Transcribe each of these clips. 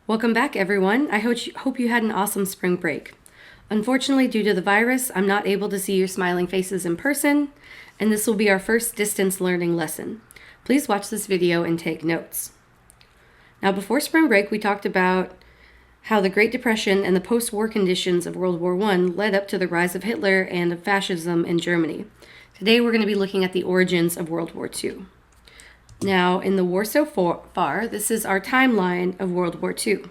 Welcome back, everyone. I hope you had an awesome spring break. Unfortunately, due to the virus, I'm not able to see your smiling faces in person, and this will be our first distance learning lesson. Please watch this video and take notes. Now, before spring break, we talked about how the Great Depression and the post-war conditions of World War I led up to the rise of Hitler and of fascism in Germany. Today, we're going to be looking at the origins of World War II. Now, in the war so far, this is our timeline of World War II.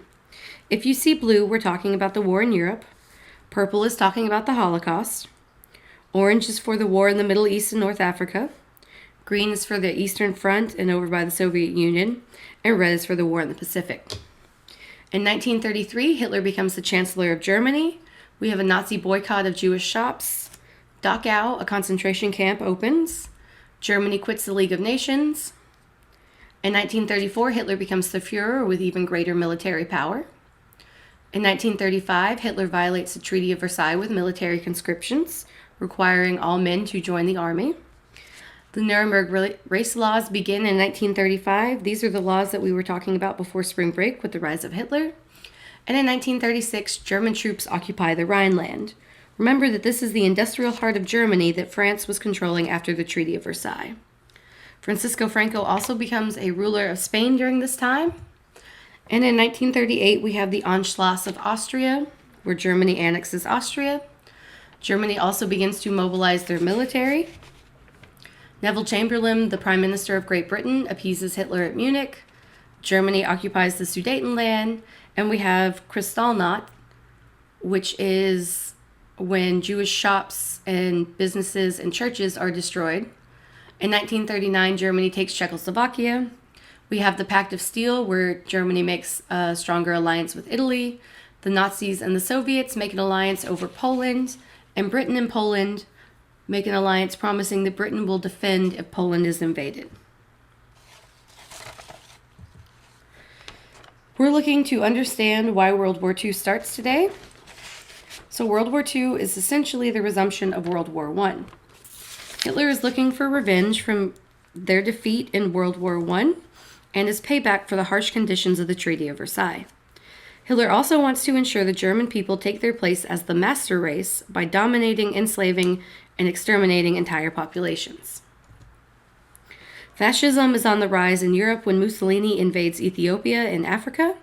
If you see blue, we're talking about the war in Europe. Purple is talking about the Holocaust. Orange is for the war in the Middle East and North Africa. Green is for the Eastern Front and over by the Soviet Union. And red is for the war in the Pacific. In 1933, Hitler becomes the Chancellor of Germany. We have a Nazi boycott of Jewish shops. Dachau, a concentration camp, opens. Germany quits the League of Nations. In 1934, Hitler becomes the Führer with even greater military power. In 1935, Hitler violates the Treaty of Versailles with military conscriptions, requiring all men to join the army. The Nuremberg race laws begin in 1935. These are the laws that we were talking about before spring break with the rise of Hitler. And in 1936, German troops occupy the Rhineland. Remember that this is the industrial heart of Germany that France was controlling after the Treaty of Versailles. Francisco Franco also becomes a ruler of Spain during this time. And in 1938, we have the Anschluss of Austria, where Germany annexes Austria. Germany also begins to mobilize their military. Neville Chamberlain, the Prime Minister of Great Britain, appeases Hitler at Munich. Germany occupies the Sudetenland. And we have Kristallnacht, which is when Jewish shops and businesses and churches are destroyed. In 1939, Germany takes Czechoslovakia. We have the Pact of Steel, where Germany makes a stronger alliance with Italy. The Nazis and the Soviets make an alliance over Poland. And Britain and Poland make an alliance promising that Britain will defend if Poland is invaded. We're looking to understand why World War II starts today. So World War II is essentially the resumption of World War I. Hitler is looking for revenge from their defeat in World War I and is payback for the harsh conditions of the Treaty of Versailles. Hitler also wants to ensure the German people take their place as the master race by dominating, enslaving, and exterminating entire populations. Fascism is on the rise in Europe when Mussolini invades Ethiopia in Africa,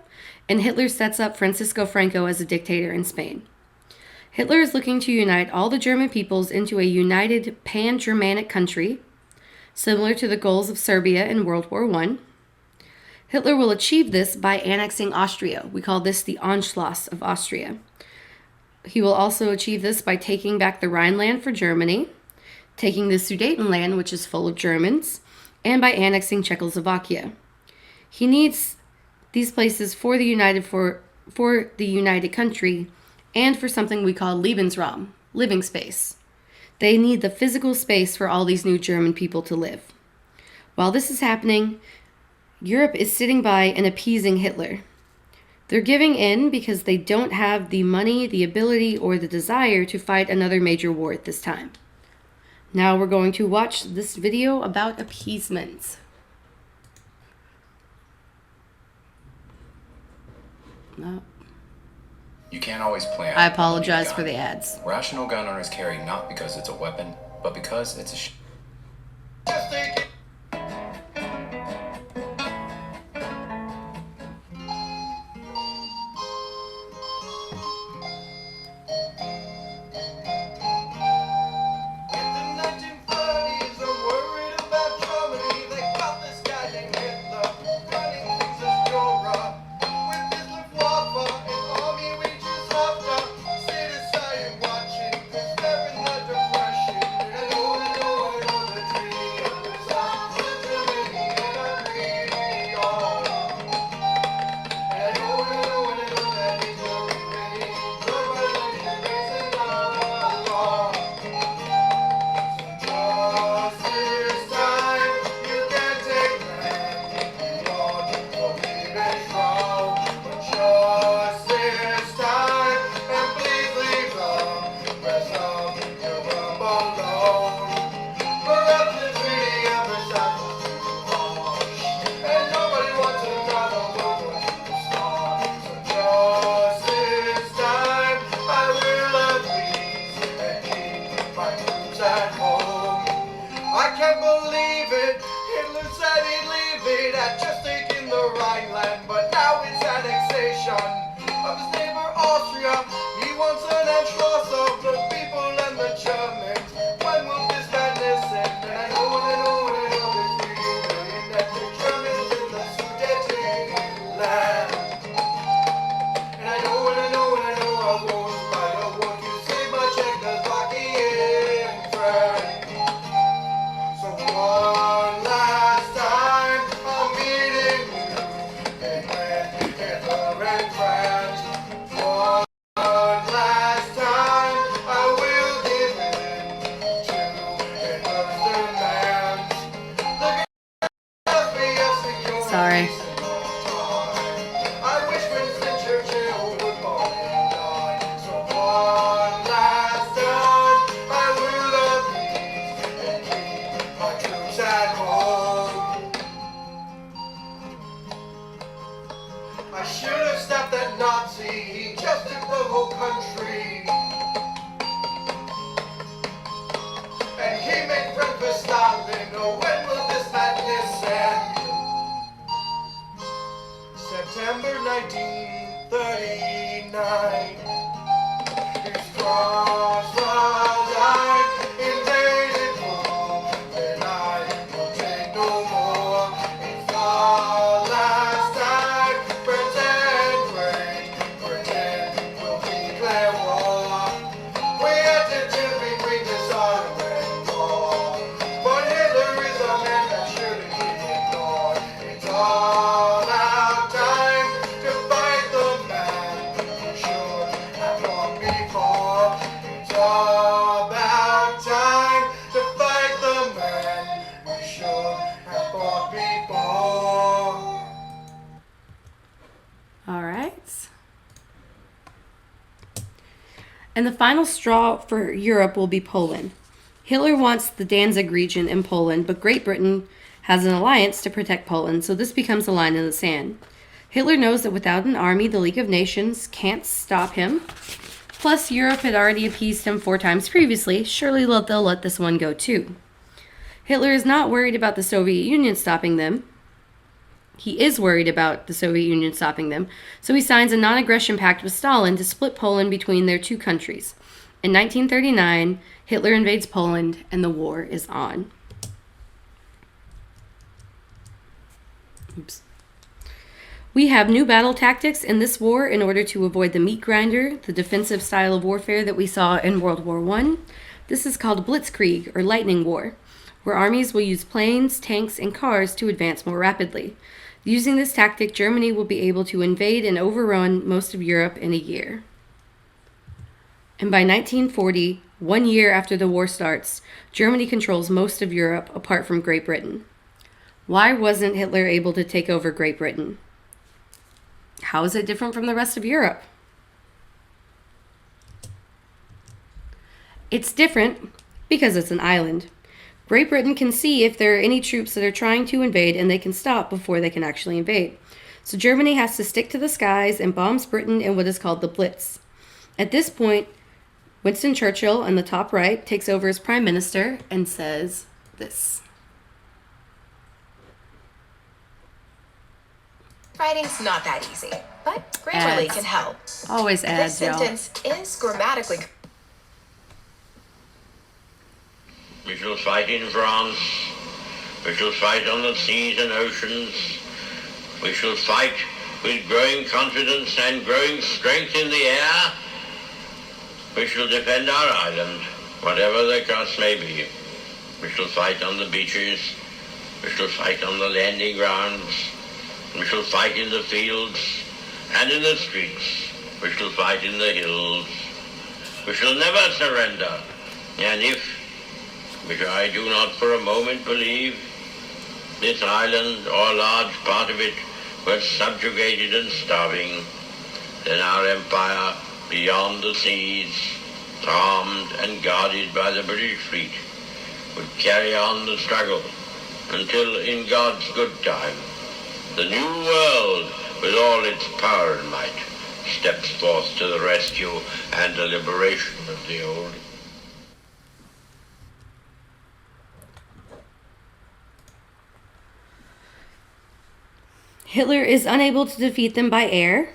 and Hitler sets up Francisco Franco as a dictator in Spain. Hitler is looking to unite all the German peoples into a united pan-Germanic country, similar to the goals of Serbia in World War I. Hitler will achieve this by annexing Austria. We call this the Anschluss of Austria. He will also achieve this by taking back the Rhineland for Germany, taking the Sudetenland, which is full of Germans, and by annexing Czechoslovakia. He needs these places for the united country and for something we call Lebensraum, living space. They need the physical space for all these new German people to live. While this is happening, Europe is sitting by and appeasing Hitler. They're giving in because they don't have the money, the ability, or the desire to fight another major war at this time. Now we're going to watch this video about appeasement. No. You can't always plan. I apologize for the ads. Rational gun owners carry not because it's a weapon, but because it's a and friends. One last time I will give in to Hitler's demands. Look at me as secure. Sorry. I wish Winston Churchill would fall and die. So one last time I will love peace and keep my troops at home. I should have stopped that Nazi, he just took the whole country. And he made friends with Stalin, oh when will this madness end? September 1939. His cross was I invaded Rome, and I will take no more. It's the last time pretend great, pretend will declare war. We had to choose between dishonor and war, but Hitler is a man that shouldn't be ignored. It's all our time to fight the man who should have fought before. It's all about time to fight the man who should have fought before. All right. And the final straw for Europe will be Poland. Hitler wants the Danzig region in Poland, but Great Britain has an alliance to protect Poland, so this becomes a line in the sand. Hitler knows that without an army, the League of Nations can't stop him. Plus, Europe had already appeased him 4 times previously. Surely they'll let this one go too. Hitler is not worried about the Soviet Union stopping them. He is worried about the Soviet Union stopping them, so he signs a non-aggression pact with Stalin to split Poland between their two countries. In 1939, Hitler invades Poland, and the war is on. Oops. We have new battle tactics in this war in order to avoid the meat grinder, the defensive style of warfare that we saw in World War I. This is called blitzkrieg, or lightning war, where armies will use planes, tanks, and cars to advance more rapidly. Using this tactic, Germany will be able to invade and overrun most of Europe in a year. And by 1940, 1 year after the war starts, Germany controls most of Europe apart from Great Britain. Why wasn't Hitler able to take over Great Britain? How is it different from the rest of Europe? It's different because it's an island. Great Britain can see if there are any troops that are trying to invade, and they can stop before they can actually invade. So Germany has to stick to the skies and bombs Britain in what is called the Blitz. At this point, Winston Churchill, on the top right, takes over as prime minister and says this. Writing's not that easy, but Grammarly Ads. can help. Always ads, This y'all. sentence is grammatically. We shall fight in France. We shall fight on the seas and oceans. We shall fight with growing confidence and growing strength in the air. We shall defend our island, whatever the cost may be. We shall fight on the beaches. We shall fight on the landing grounds. We shall fight in the fields and in the streets. We shall fight in the hills. We shall never surrender. And if, which I do not for a moment believe, this island or a large part of it was subjugated and starving, then our empire beyond the seas, armed and guarded by the British fleet, would carry on the struggle until, in God's good time, the new world, with all its power and might, steps forth to the rescue and the liberation of the old. Hitler is unable to defeat them by air.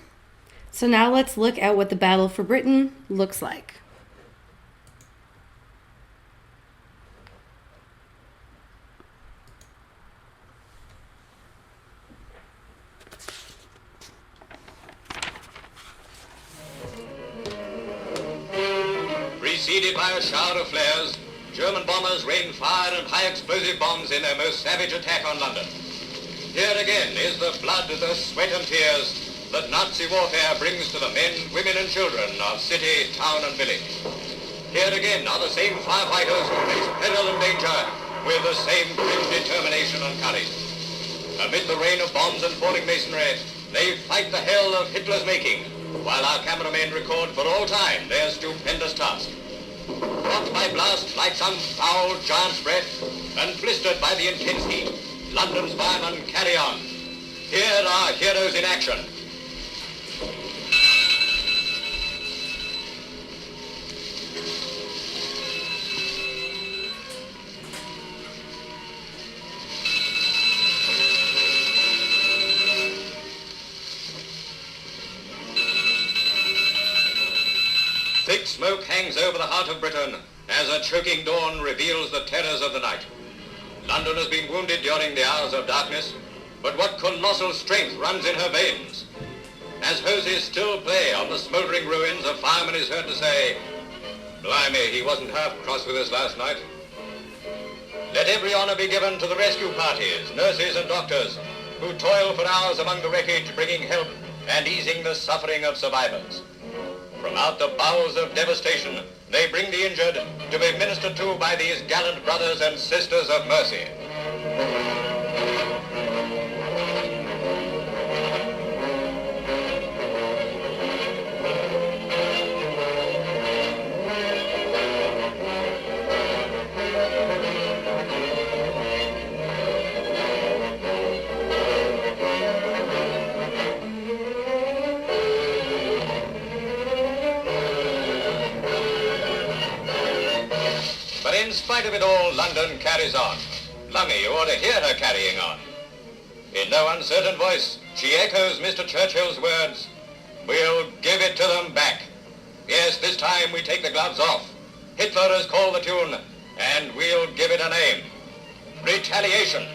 So now let's look at what the battle for Britain looks like. Preceded by a shower of flares, German bombers rained fire and high explosive bombs in their most savage attack on London. Here again is the blood, the sweat and tears that Nazi warfare brings to the men, women and children of city, town and village. Here again are the same firefighters who face peril and danger with the same grim determination and courage. Amid the rain of bombs and falling masonry, they fight the hell of Hitler's making, while our cameramen record for all time their stupendous task. Caught by blast like some foul giant's breath, and blistered by the intense heat, London's firemen carry on. Here are heroes in action. Thick smoke hangs over the heart of Britain as a choking dawn reveals the terrors of the night. London has been wounded during the hours of darkness, but what colossal strength runs in her veins? As hoses still play on the smouldering ruins, a fireman is heard to say, "Blimey, he wasn't half cross with us last night." Let every honor be given to the rescue parties, nurses and doctors, who toil for hours among the wreckage, bringing help and easing the suffering of survivors. From out the bowels of devastation, they bring the injured to be ministered to by these gallant brothers and sisters of mercy. In spite of it all, London carries on. Lummy, you ought to hear her carrying on. In no uncertain voice, she echoes Mr. Churchill's words, "We'll give it to them back." Yes, this time we take the gloves off. Hitler has called the tune, and we'll give it a name. Retaliation.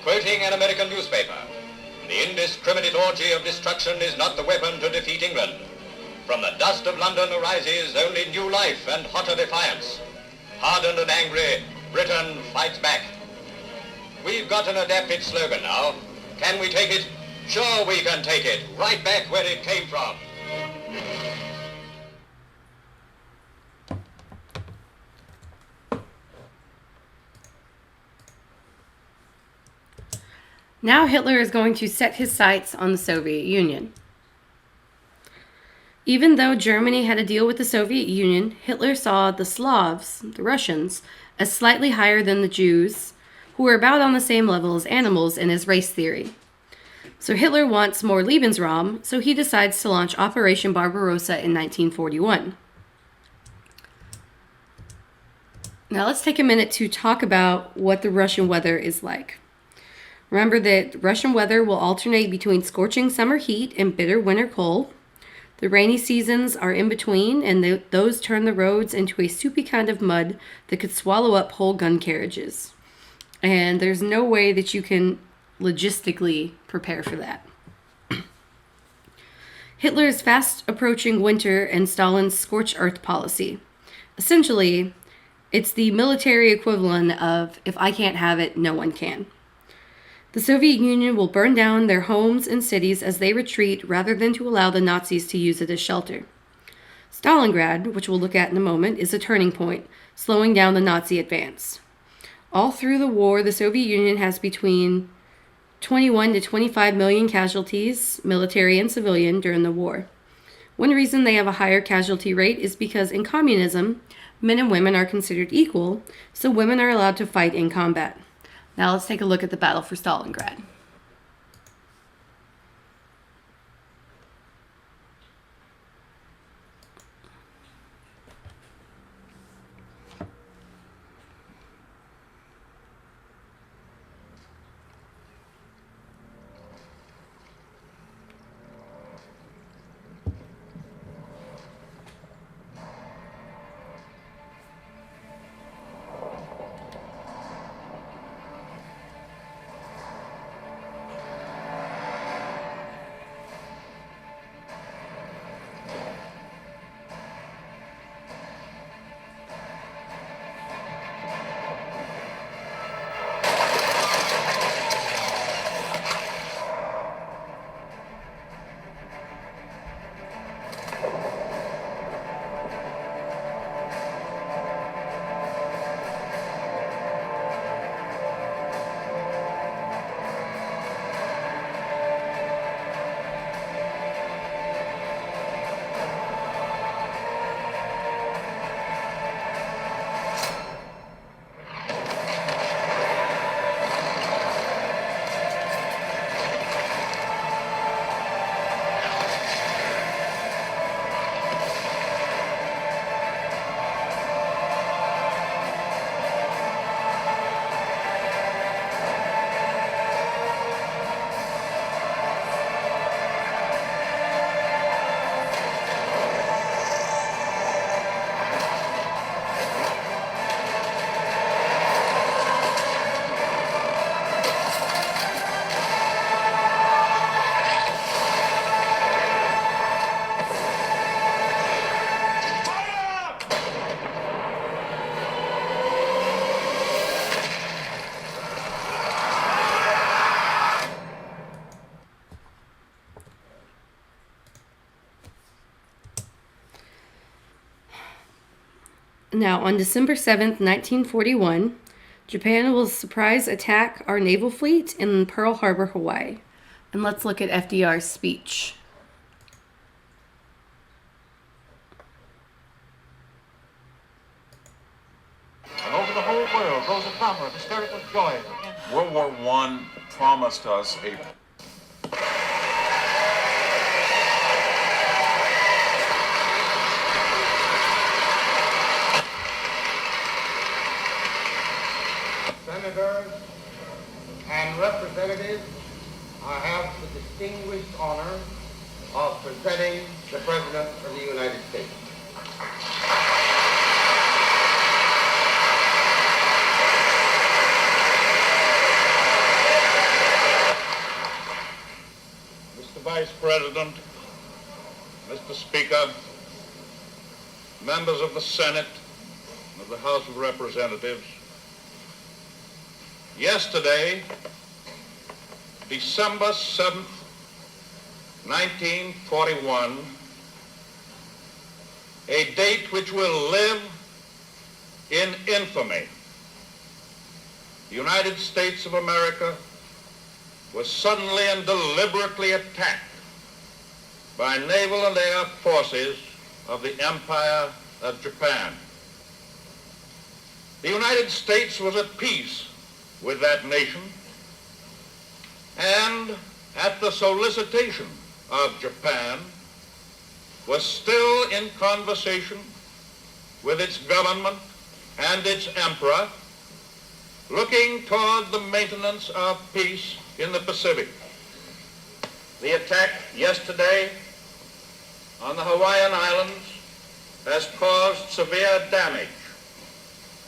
Quoting an American newspaper, "The indiscriminate orgy of destruction is not the weapon to defeat England. From the dust of London arises only new life and hotter defiance. Hardened and angry, Britain fights back." We've got an adapted slogan now. Can we take it? Sure we can take it, right back where it came from. Now Hitler is going to set his sights on the Soviet Union. Even though Germany had a deal with the Soviet Union, Hitler saw the Slavs, the Russians, as slightly higher than the Jews, who were about on the same level as animals in his race theory. So Hitler wants more Lebensraum, so he decides to launch Operation Barbarossa in 1941. Now let's take a minute to talk about what the Russian weather is like. Remember that Russian weather will alternate between scorching summer heat and bitter winter cold. The rainy seasons are in between, and those turn the roads into a soupy kind of mud that could swallow up whole gun carriages. And there's no way that you can logistically prepare for that. Hitler's fast approaching winter and Stalin's scorched earth policy. Essentially, it's the military equivalent of, if I can't have it, no one can. The Soviet Union will burn down their homes and cities as they retreat rather than to allow the Nazis to use it as shelter. Stalingrad, which we'll look at in a moment, is a turning point, slowing down the Nazi advance. All through the war, the Soviet Union has between 21 to 25 million casualties, military and civilian, during the war. One reason they have a higher casualty rate is because in communism, men and women are considered equal, so women are allowed to fight in combat. Now let's take a look at the battle for Stalingrad. Now, on December 7th, 1941, Japan will surprise attack our naval fleet in Pearl Harbor, Hawaii. And let's look at FDR's speech. And over the whole world rose a clamor of hysterical joy. World War I promised us a Senators and representatives, I have the distinguished honor of presenting the President of the United States. Mr. Vice President, Mr. Speaker, members of the Senate, of the House of Representatives, yesterday, December 7th, 1941, a date which will live in infamy. The United States of America was suddenly and deliberately attacked by naval and air forces of the Empire of Japan. The United States was at peace with that nation, and at the solicitation of Japan, was still in conversation with its government and its emperor, looking toward the maintenance of peace in the Pacific. The attack yesterday on the Hawaiian Islands has caused severe damage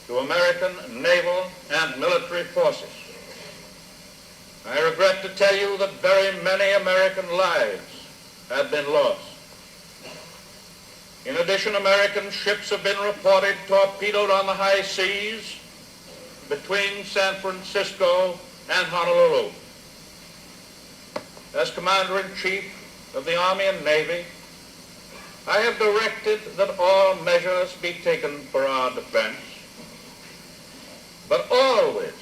to American naval and military forces. I regret to tell you that very many American lives have been lost. In addition, American ships have been reported torpedoed on the high seas between San Francisco and Honolulu. As Commander-in-Chief of the Army and Navy, I have directed that all measures be taken for our defense, but always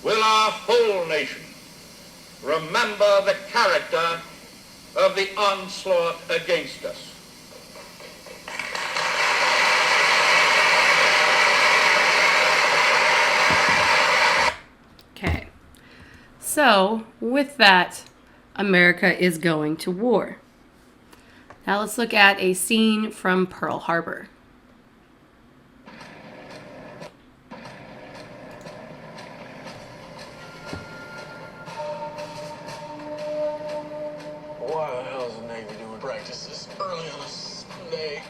will our whole nation remember the character of the onslaught against us. Okay. So, with that, America is going to war. Now let's look at a scene from Pearl Harbor. Why the hell is the Navy doing practices early on a Sunday?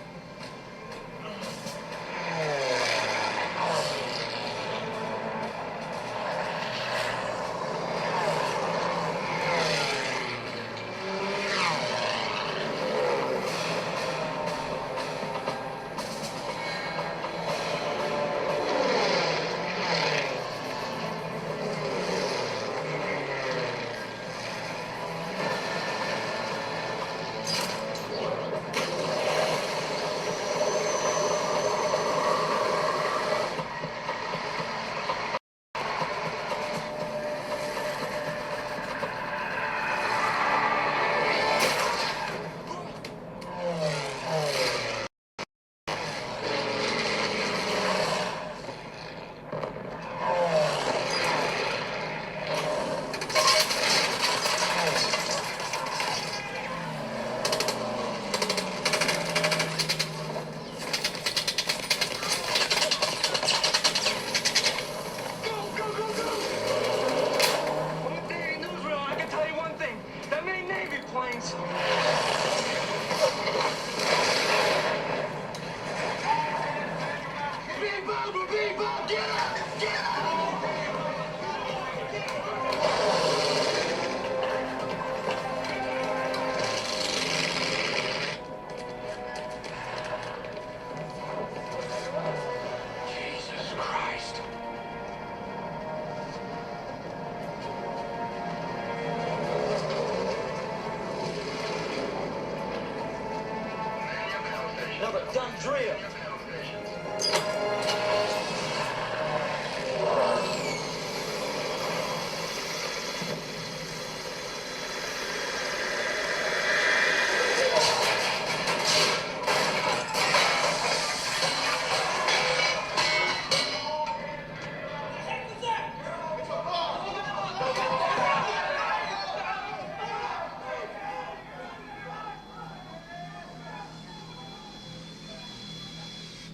Another dumb drill.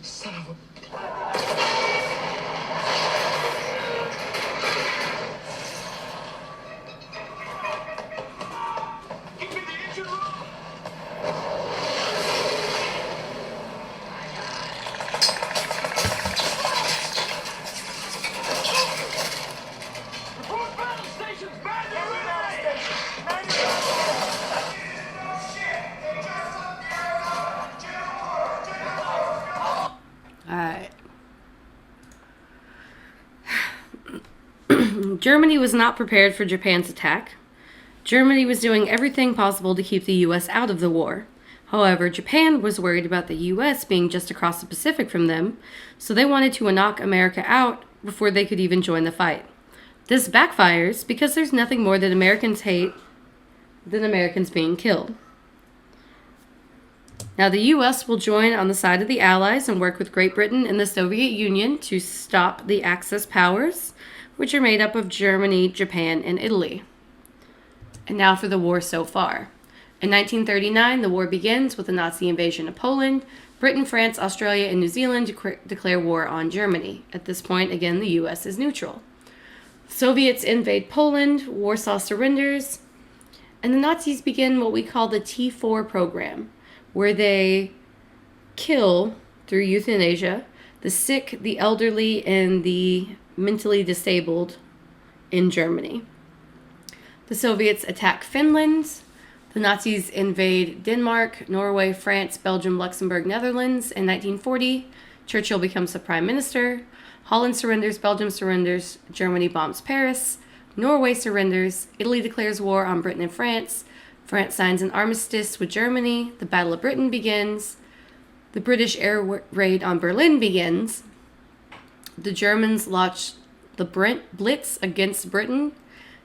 Son of a... Give me the engine room! Report battle stations, man! Alright. Germany was not prepared for Japan's attack. Germany was doing everything possible to keep the US out of the war. However, Japan was worried about the US being just across the Pacific from them, so they wanted to knock America out before they could even join the fight. This backfires because there's nothing more that Americans hate than Americans being killed. Now, the US will join on the side of the Allies and work with Great Britain and the Soviet Union to stop the Axis powers, which are made up of Germany, Japan, and Italy. And now for the war so far. In 1939, the war begins with the Nazi invasion of Poland. Britain, France, Australia, and New Zealand declare war on Germany. At this point, again, the US is neutral. Soviets invade Poland, Warsaw surrenders, and the Nazis begin what we call the T4 program, where they kill, through euthanasia, the sick, the elderly, and the mentally disabled in Germany. The Soviets attack Finland. The Nazis invade Denmark, Norway, France, Belgium, Luxembourg, Netherlands. In 1940, Churchill becomes the prime minister. Holland surrenders, Belgium surrenders, Germany bombs Paris. Norway surrenders, Italy declares war on Britain and France. France signs an armistice with Germany. The Battle of Britain begins. The British air raid on Berlin begins. The Germans launch the Blitz against Britain.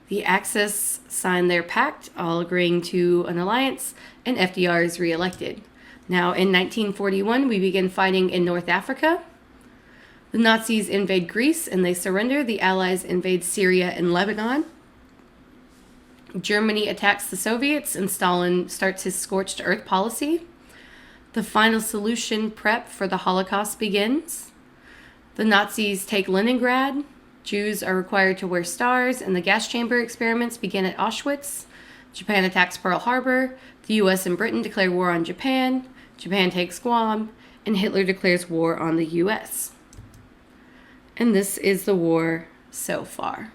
The Axis sign their pact, all agreeing to an alliance, and FDR is reelected. Now, in 1941, we begin fighting in North Africa. The Nazis invade Greece and they surrender. The Allies invade Syria and Lebanon. Germany attacks the Soviets and Stalin starts his scorched earth policy. The final solution prep for the Holocaust begins. The Nazis take Leningrad. Jews are required to wear stars, and the gas chamber experiments begin at Auschwitz. Japan attacks Pearl Harbor. The US and Britain declare war on Japan. Japan takes Guam, and Hitler declares war on the US. And this is the war so far.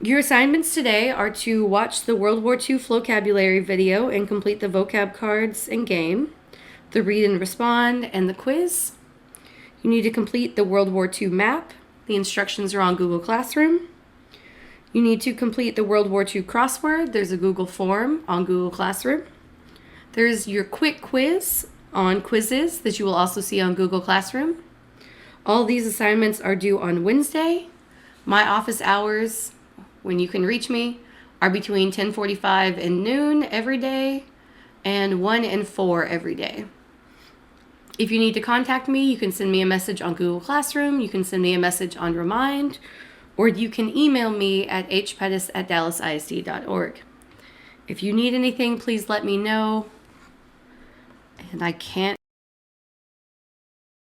Your assignments today are to watch the World War II vocabulary video and complete the vocab cards and game, the read and respond, and the quiz. You need to complete the World War II map. The instructions are on Google Classroom. You need to complete the World War II crossword. There's a Google form on Google Classroom. There's your quick quiz on quizzes that you will also see on Google Classroom. All these assignments are due on Wednesday. My office hours, when you can reach me, are between 10:45 and noon every day and 1 and 4 every day. If you need to contact me, you can send me a message on Google Classroom, you can send me a message on Remind, or you can email me at hpettis@dallasisd.org. If you need anything, please let me know. And I can't